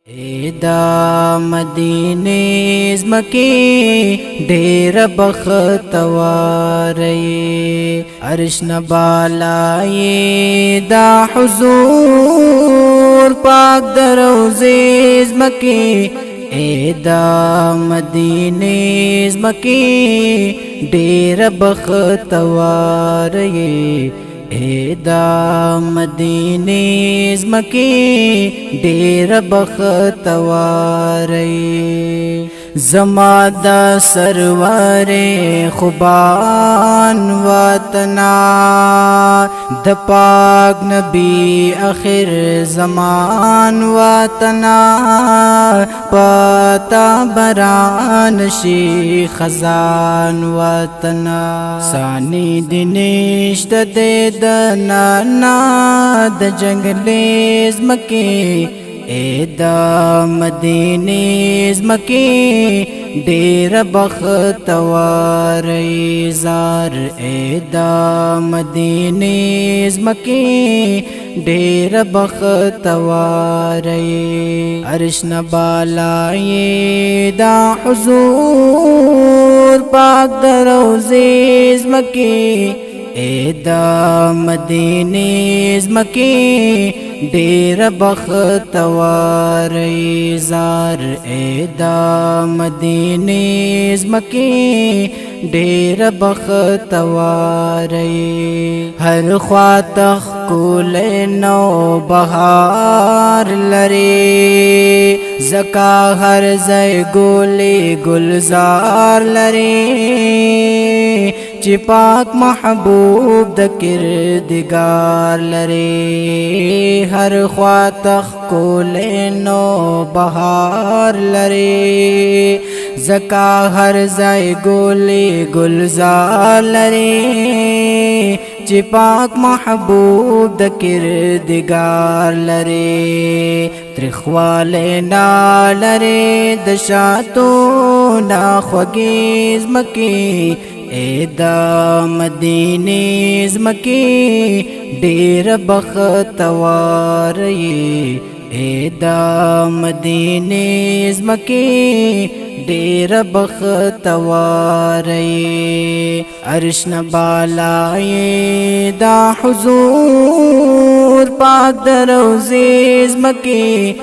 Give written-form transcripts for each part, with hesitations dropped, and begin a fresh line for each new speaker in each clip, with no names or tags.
دا مدینه زمکی ډیر بختواری عرش نبالای دا حضور پاک در روزی زمکی دا مدینه زمکی ډیر بختواری دا مدینه زمکی ډیر بختواری زما دا سرور خوبان وطنا د پاک نبی اخر زمان وطنا پتا بران شي خزان وطنا ثانی دنشت د نانا د جنگلی زمکی دا مدینه زمکی ډیر بختواری زار دا مدینه زمکی ډیر بختواری عرش نبالای دا حضور پاک در روزی زمکی دا مدینه زمکی ډیر بختواری زار دا مدینه زمکی ډیر بختواری هر خوا تخکول نو بهار لري زکا هر ځای ګلې گلزار لري چې پاک محبوب د کردگار لري هر خوا تخکول نو بهار لري زکا هر ځای ګلې گلزار لري چې پاک محبوب د کردگار لري ترخواله نا لري د شاتو نا خوږی زمکی دا مدینه زمکی ډیر بختواری دا مدینه زمکی ډیر بختواری عرش نبالای دا حضور پاک در روزی زمکی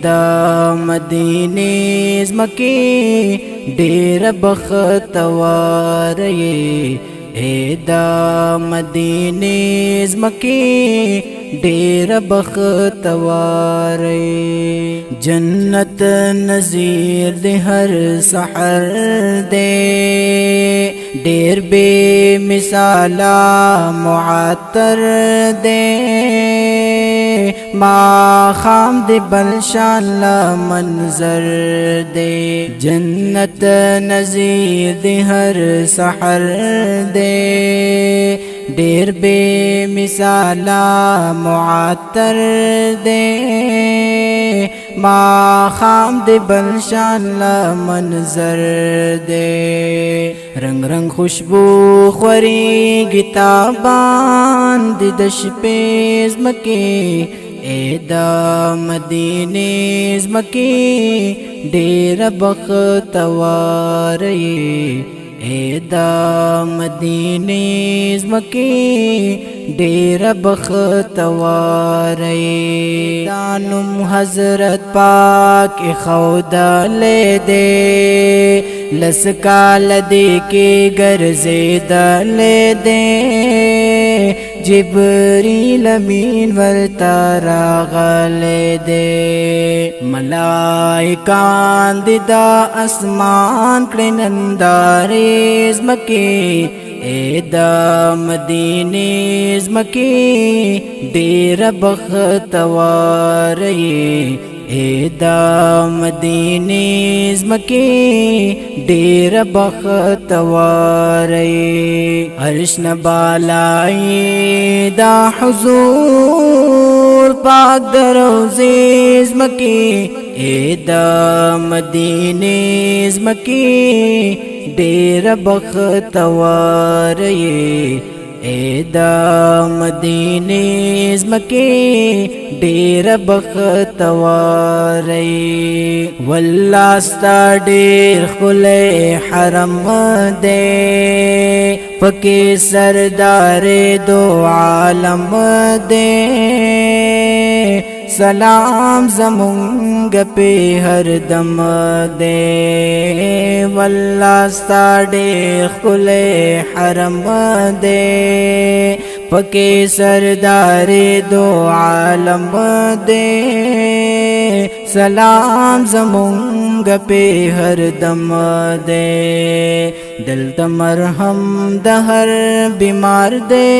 دا مدینه زمکی ډیر بختواری دا مدینه زمکی ډیر بختواری جنت نظیر دی هر سحر دی ډیر بے مثالا معطر دی ما خام دی بلشان لا منظر دی جنت نظیر دی هر سحر دی ډیر بے مثالا معطر دی ما خام دی بلشان لا منظر دی رنگ رنگ خوشبو خوری گتابان دی د شپې زمکی دا مدینه زمکی ډیر بختواری دا مدینه زمکی ډیر بختواری دانم حضرت پاک خودلې دے لسکال دی کی گرزیدلې دے جبریل امین ورتا راغلې دے ملائکان دی دا اسمان کړي نندارې زمکی دا مدینه زمکی ډیر بختواری دا مدینه زمکی ډیر بختواری عرش نبالای دا حضور پاک در روزی زمکی دا مدینه زمکی ډیر بختواری اے دا مدینه زمکه ډیر بختوار والله ستا ډیر ښکلی حرم دی پکې سردار دو عالم دی سلام زمونږ په هر دم دی والله ستا ډېر ښکلی حرم دی پکې سردار دو عالم دی سلام زمونږ په هر دم دی دلته مرهم د هر بیمار دی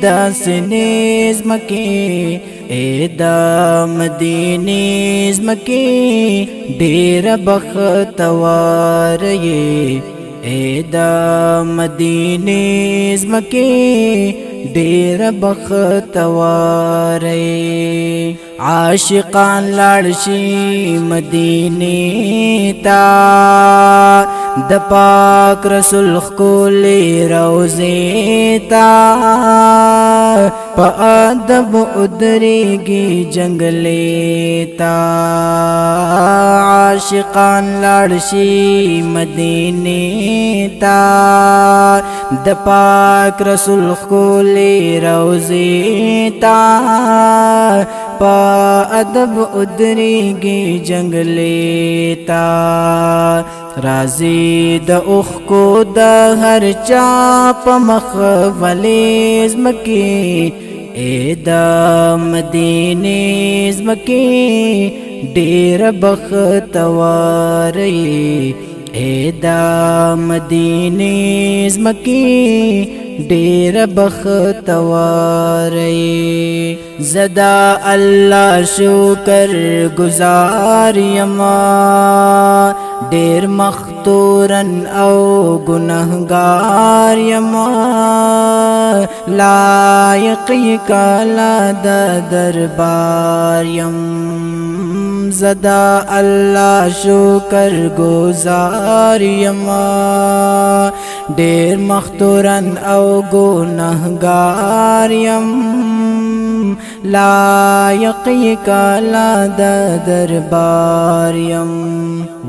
داسې زمکې اے دا مدینه زمکه ډیر بختوار اے دا مدینه زمکه ډیر بختوار عاشقان لاړ شي مدینه تا د پاک رسول ښکلې روضې ته په ادب ودرېږي جنګلې ته عاشقان لاړ شي مدینې ته د پاک رسول ښکلې روضې ته په ادب ودرېږي جنګلې ته رازی د اوخکو د هر چا په مخ ولې زمکې اے دا مدینه زمکې ډېر بختوار اے دا مدینه زمکې ډېر بختوار زدا الله شکر گزار یما ډېر مختورن او گنہگار یما لایق کالا د دربار یم زدا الله شکر گزار یما ډېر مختورن او گنہگار یم لایق کالا د دربار یم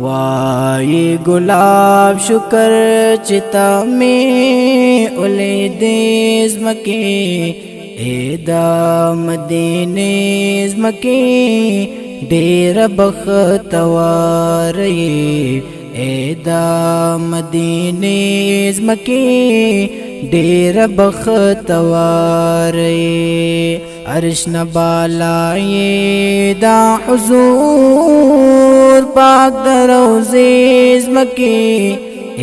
وای گلاب شکر چتا می اولې دې زمکه اے دا مدینه زمکه ډېر بختوار اے دا مدینه زمکه ډېر بختوار عرش نبالای دا حضور پاک در روضې زمکه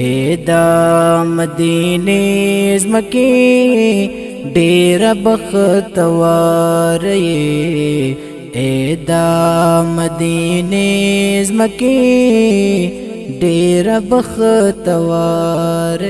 اے دا مدینه زمکه ډېر بختوار اے دا مدینه زمکه ډېر بختوار